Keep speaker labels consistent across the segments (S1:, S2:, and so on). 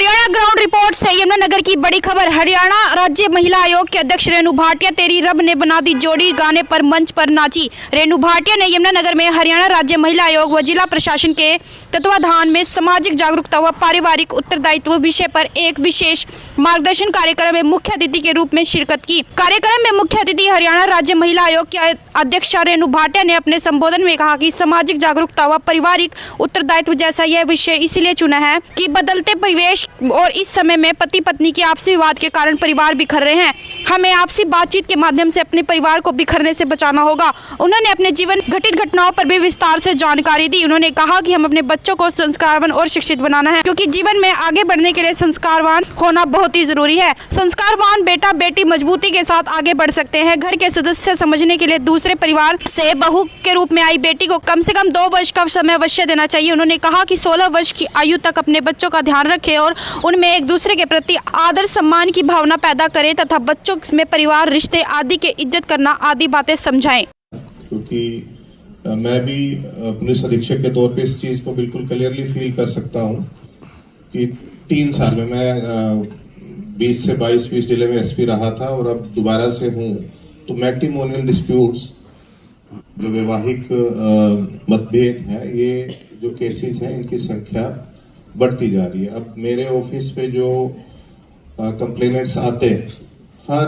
S1: Haryana ground report से यमुनानगर की बड़ी खबर। हरियाणा राज्य महिला आयोग के अध्यक्ष रेणु भाटिया तेरी रब ने बना दी जोड़ी गाने पर मंच पर नाची। रेणु भाटिया ने यमुनानगर में हरियाणा राज्य महिला आयोग व जिला प्रशासन के तत्वाधान में सामाजिक जागरूकता व पारिवारिक उत्तरदायित्व विषय पर एक विशेष मार्गदर्शन कार्यक्रम में मुख्य अतिथि के रूप में शिरकत की। कार्यक्रम में मुख्य अतिथि हरियाणा राज्य महिला आयोग की अध्यक्षा रेणु भाटिया ने अपने संबोधन में कहा कि सामाजिक जागरूकता व पारिवारिक उत्तरदायित्व जैसा यह विषय इसलिए चुना है कि बदलते परिवेश और इस समय में पति पत्नी के आपसी विवाद के कारण परिवार बिखर रहे हैं। हमें आपसी बातचीत के माध्यम से अपने परिवार को बिखरने से बचाना होगा। उन्होंने अपने जीवन घटित घटनाओं पर भी विस्तार से जानकारी दी। उन्होंने कहा कि हम अपने बच्चों को संस्कारवान और शिक्षित बनाना है, क्योंकि जीवन में आगे बढ़ने के लिए संस्कारवान होना बहुत ही जरूरी है। संस्कारवान बेटा बेटी मजबूती के साथ आगे बढ़ सकते हैं। घर के सदस्य समझने के लिए दूसरे परिवार से बहू के रूप में आई बेटी को कम से कम 2 वर्ष का समय अवश्य देना चाहिए। उन्होंने कहा कि 16 वर्ष की आयु तक अपने बच्चों का ध्यान रखें और उनमें एक दूसरे के प्रति आदर सम्मान की भावना पैदा करें तथा बच्चों में परिवार रिश्ते आदि के इज्जत करना आदि बातें समझाएं।
S2: क्योंकि मैं भी पुलिस अधीक्षक के तौर पे इस चीज को बिल्कुल क्लियरली फील कर सकता हूं कि 3 साल में मैं 20 से 22 जिले में एसपी रहा था और अब दोबारा से हूं, तो मैट्रिमोनियल डिस्प्यूट्स जो वैवाहिक मतभेद हैं, ये जो केसेस हैं, इनकी संख्या बढ़ती जा रही है। अब मेरे ऑफिस पे जो कंप्लेनेंट्स आते हैं, हर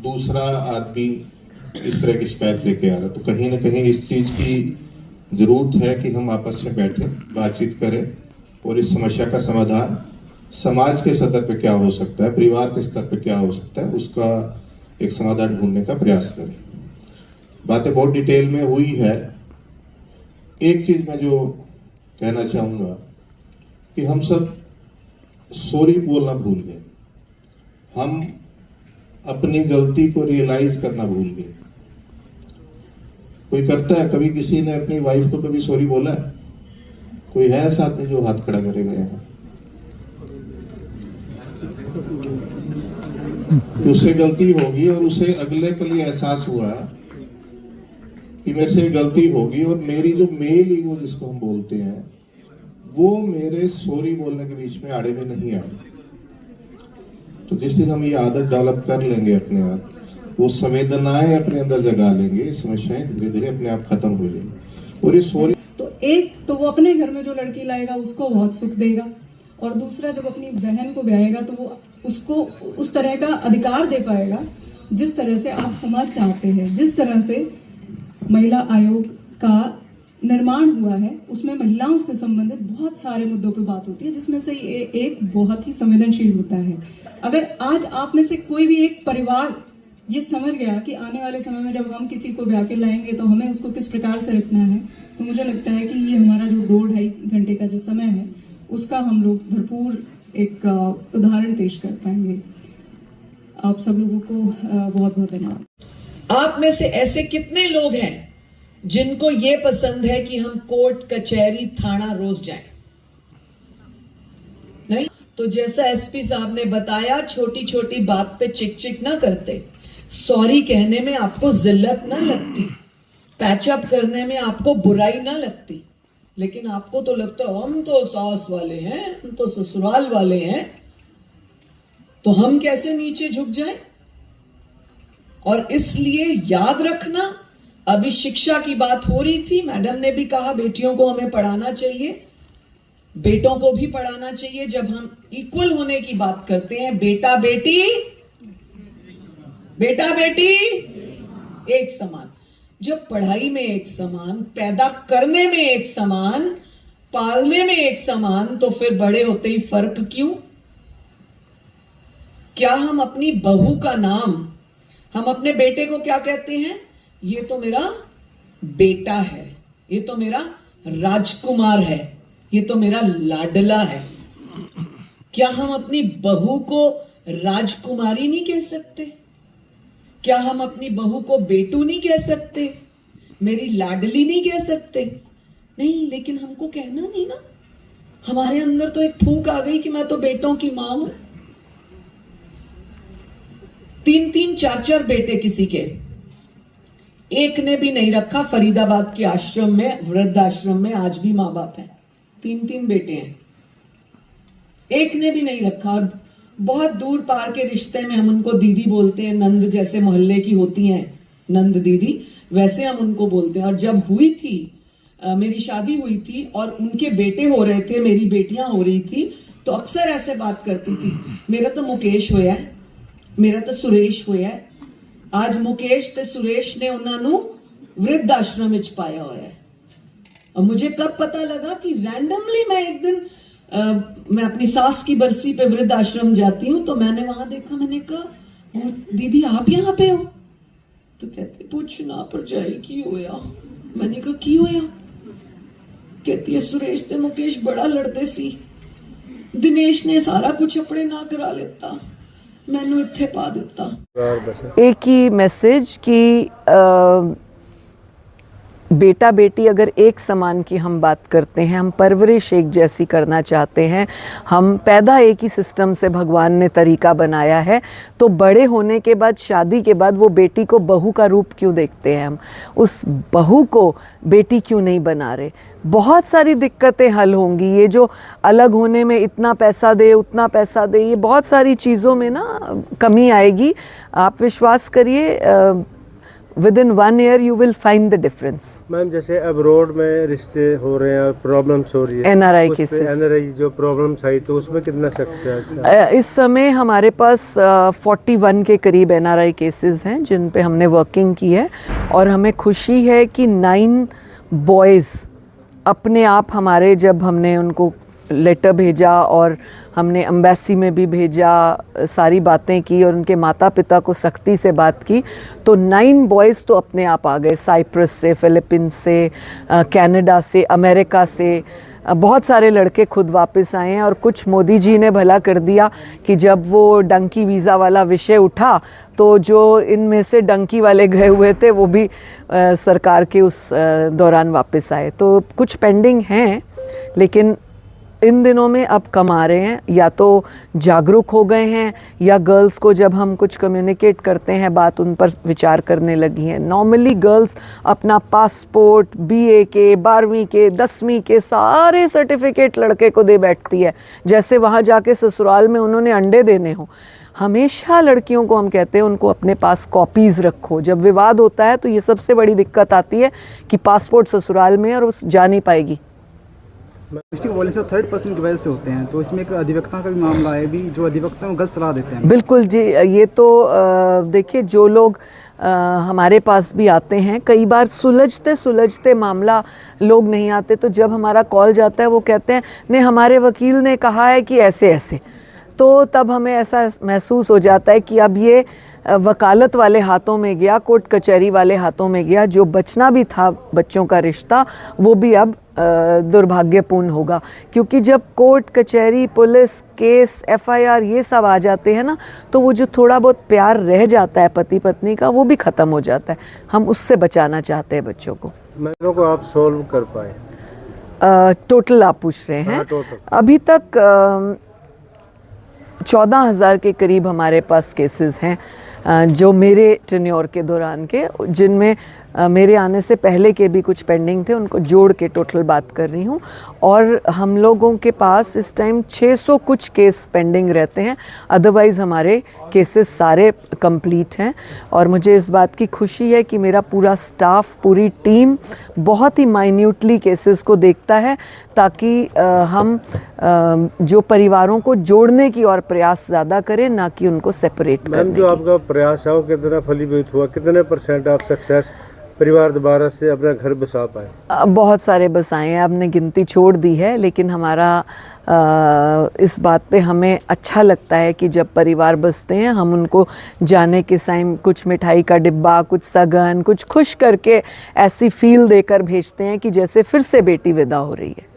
S2: दूसरा आदमी इस तरह की शिकायत लेके आ रहा है। तो कहीं ना कहीं इस चीज की जरूरत है कि हम आपस में बैठे बातचीत करें और इस समस्या का समाधान समाज के स्तर पे क्या हो सकता है, परिवार के स्तर पे क्या हो सकता है, उसका एक समाधान ढूंढने का प्रयास करें। बातें बहुत डिटेल में हुई है। एक चीज मैं जो कहना चाहूंगा कि हम सब सॉरी बोलना भूल गए, हम अपनी गलती को रियलाइज करना भूल गए। कोई करता है, कभी किसी ने अपनी वाइफ को कभी सॉरी बोला है? कोई है साथ में जो हाथ खड़ा करेगा यहाँ? उससे गलती होगी और उसे अगले पल ये एहसास हुआ कि मेरे से गलती होगी और मेरी जो मेल ईगो जिसको हम बोलते हैं, वो मेरे सॉरी बोलने के बीच में आड़े में नहीं आए। तो जिस दिन हम ये आदत डेवलप कर लेंगे अपने आप, वो संवेदनाएं अपने अंदर जगा लेंगे, समस्याएं धीरे धीरे अपने आप खत्म हो जाएंगी। और ये सॉरी
S3: तो वो अपने घर में जो लड़की लाएगा उसको बहुत सुख देगा, और दूसरा जब अपनी बहन को ब्याएगा तो वो उसको उस तरह का अधिकार दे पाएगा जिस तरह से आप समाज चाहते हैं। जिस तरह से महिला आयोग का निर्माण हुआ है, उसमें महिलाओं से संबंधित बहुत सारे मुद्दों पे बात होती है, जिसमें से ये एक बहुत ही संवेदनशील मुद्दा है। अगर आज आप में से कोई भी एक परिवार ये समझ गया कि आने वाले समय में जब हम किसी को ब्याह के लाएंगे तो हमें उसको किस प्रकार से रखना है, तो मुझे लगता है कि ये हमारा जो 2-2.5 घंटे का जो समय है, उसका हम लोग भरपूर एक उदाहरण पेश कर पाएंगे। आप सब लोगों को बहुत बहुत धन्यवाद।
S4: आप में से ऐसे कितने लोग हैं जिनको ये पसंद है कि हम कोर्ट कचहरी थाना रोज जाएं? नहीं? तो जैसा एसपी साहब ने बताया, छोटी छोटी बात पे चिक चिक ना करते, सॉरी कहने में आपको जिल्लत ना लगती, पैचअप करने में आपको बुराई ना लगती, लेकिन आपको तो लगता है हम तो सास वाले हैं, हम तो ससुराल वाले हैं, तो हम कैसे नीचे झुक जाएं? और इसलिए याद रखना, अभी शिक्षा की बात हो रही थी, मैडम ने भी कहा बेटियों को हमें पढ़ाना चाहिए, बेटों को भी पढ़ाना चाहिए। जब हम इक्वल होने की बात करते हैं, बेटा बेटी एक समान, जब पढ़ाई में एक समान, पैदा करने में एक समान, पालने में एक समान, तो फिर बड़े होते ही फर्क क्यों? क्या हम अपनी बहू का नाम, हम अपने बेटे को क्या कहते हैं? ये तो मेरा बेटा है, ये तो मेरा राजकुमार है, ये तो मेरा लाडला है। क्या हम अपनी बहू को राजकुमारी नहीं कह सकते? क्या हम अपनी बहू को बेटू नहीं कह सकते? मेरी लाडली नहीं कह सकते? नहीं, लेकिन हमको कहना नहीं ना। हमारे अंदर तो एक फूंक आ गई कि मैं तो बेटों की मां हूं। 3-3, 4-4 बेटे किसी के, एक ने भी नहीं रखा। फरीदाबाद के आश्रम में, वृद्ध आश्रम में आज भी माँ बाप हैं, 3-3 बेटे हैं, एक ने भी नहीं रखा। और बहुत दूर पार के रिश्ते में हम उनको दीदी बोलते हैं, नंद जैसे मोहल्ले की होती हैं नंद दीदी, वैसे हम उनको बोलते हैं। और जब हुई थी मेरी शादी हुई थी और उनके बेटे हो रहे थे, मेरी बेटियां हो रही थी, तो अक्सर ऐसे बात करती थी, मेरा तो मुकेश होया है, मेरा तो सुरेश होया है। आज मुकेश ते सुरेश ने उन्होंने वृद्ध आश्रम में पाया हुआ है। और मुझे कब पता लगा कि रैंडमली मैं एक दिन मैं अपनी सास की बरसी पे वृद्ध आश्रम जाती हूँ, तो मैंने वहां देखा, मैंने कहा दीदी आप यहाँ पे हो? तो कहते पूछना पर जाए की होया। मैंने कहा की होया? कहती है सुरेश ते मुकेश बड़ा लड़ते सी, दिनेश ने सारा कुछ अपने ना करा लेता, मैनू इत्थे पा दिता।
S5: एक ही मैसेज कि बेटा बेटी अगर एक समान की हम बात करते हैं, हम परवरिश एक जैसी करना चाहते हैं, हम पैदा एक ही सिस्टम से भगवान ने तरीका बनाया है, तो बड़े होने के बाद, शादी के बाद वो बेटी को बहू का रूप क्यों देखते हैं? हम उस बहू को बेटी क्यों नहीं बना रहे? बहुत सारी दिक्कतें हल होंगी। ये जो अलग होने में इतना पैसा दे उतना पैसा दे, ये बहुत सारी चीज़ों में ना कमी आएगी। आप विश्वास करिए, Within 1 year you will find the difference.
S6: Ma'am जैसे अब रोड में रिश्ते हो रहे हैं, प्रॉब्लम्स हो रही है,
S5: NRI केसेस,
S6: NRI जो प्रॉब्लम्स आई, तो उसमें कितना सक्सेस है?
S5: इस समय हमारे पास 41 के करीब NRI केसेस हैं जिन पे हमने वर्किंग की है। और हमें खुशी है कि 9 बॉयज़ अपने आप हमारे, जब हमने उनको लेटर भेजा और हमने एम्बेसी में भी भेजा, सारी बातें की और उनके माता पिता को सख्ती से बात की, तो 9 बॉयज़ तो अपने आप आ गए। साइप्रस से, फिलीपींस से, कनाडा से, अमेरिका से, बहुत सारे लड़के खुद वापस आए हैं। और कुछ मोदी जी ने भला कर दिया कि जब वो डंकी वीज़ा वाला विषय उठा, तो जो इनमें से डंकी वाले गए हुए थे वो भी सरकार के उस दौरान वापस आए। तो कुछ पेंडिंग हैं, लेकिन इन दिनों में अब कम आ रहे हैं। या तो जागरूक हो गए हैं, या गर्ल्स को जब हम कुछ कम्युनिकेट करते हैं बात, उन पर विचार करने लगी हैं। नॉर्मली गर्ल्स अपना पासपोर्ट, BA के, 12वीं के, 10वीं के सारे सर्टिफिकेट लड़के को दे बैठती है, जैसे वहाँ जाके ससुराल में उन्होंने अंडे देने हो। हमेशा लड़कियों को हम कहते हैं उनको अपने पास कॉपीज़ रखो। जब विवाद होता है तो ये सबसे बड़ी दिक्कत आती है कि पासपोर्ट ससुराल में है और उस जा नहीं पाएगी।
S7: डिस्ट्रिक्ट वायलेंस 3rd पर्सन की वजह से होते हैं, तो इसमें एक अधिवक्ता का भी मामला है, भी जो अधिवक्ता वो गलत सलाह देते हैं।
S5: बिल्कुल जी, ये तो देखिए, जो लोग हमारे पास भी आते हैं, कई बार सुलझते सुलझते मामला लोग नहीं आते, तो जब हमारा कॉल जाता है वो कहते हैं नहीं हमारे वकील ने कहा है कि ऐसे ऐसे, तो तब हमें ऐसा महसूस हो जाता है कि अब ये वकालत वाले हाथों में गया, कोर्ट कचहरी वाले हाथों में गया। जो बचना भी था बच्चों का रिश्ता, वो भी अब दुर्भाग्यपूर्ण होगा, क्योंकि जब कोर्ट कचहरी, पुलिस केस, FIR ये सब आ जाते हैं ना, तो वो जो थोड़ा बहुत प्यार रह जाता है पति पत्नी का, वो भी ख़त्म हो जाता है। हम उससे बचाना चाहते हैं बच्चों को।
S6: मैंने को आप सोल्व कर पाए?
S5: टोटल आप पूछ रहे हैं?
S6: टोटल
S5: अभी तक 14,000 के करीब हमारे पास केसेस हैं, जो मेरे टेन्योर के दौरान के, जिनमें मेरे आने से पहले के भी कुछ पेंडिंग थे, उनको जोड़ के टोटल बात कर रही हूँ। और हम लोगों के पास इस टाइम 600 कुछ केस पेंडिंग रहते हैं, अदरवाइज़ हमारे केसेस सारे कंप्लीट हैं। और मुझे इस बात की खुशी है कि मेरा पूरा स्टाफ, पूरी टीम बहुत ही माइन्यूटली केसेस को देखता है, ताकि हम जो परिवारों को जोड़ने की और प्रयास ज़्यादा करें, ना कि उनको सेपरेट करने की।
S6: जो आपका प्रयास है वो कितना फलीभूत हुआ? कितने % आप सक्सेस परिवार दोबारा से अपना घर बसा पाए?
S5: बहुत सारे बसाए हैं, हमने गिनती छोड़ दी है, लेकिन हमारा इस बात पे हमें अच्छा लगता है कि जब परिवार बसते हैं, हम उनको जाने के टाइम कुछ मिठाई का डिब्बा, कुछ सगन, कुछ खुश करके ऐसी फील देकर भेजते हैं कि जैसे फिर से बेटी विदा हो रही है।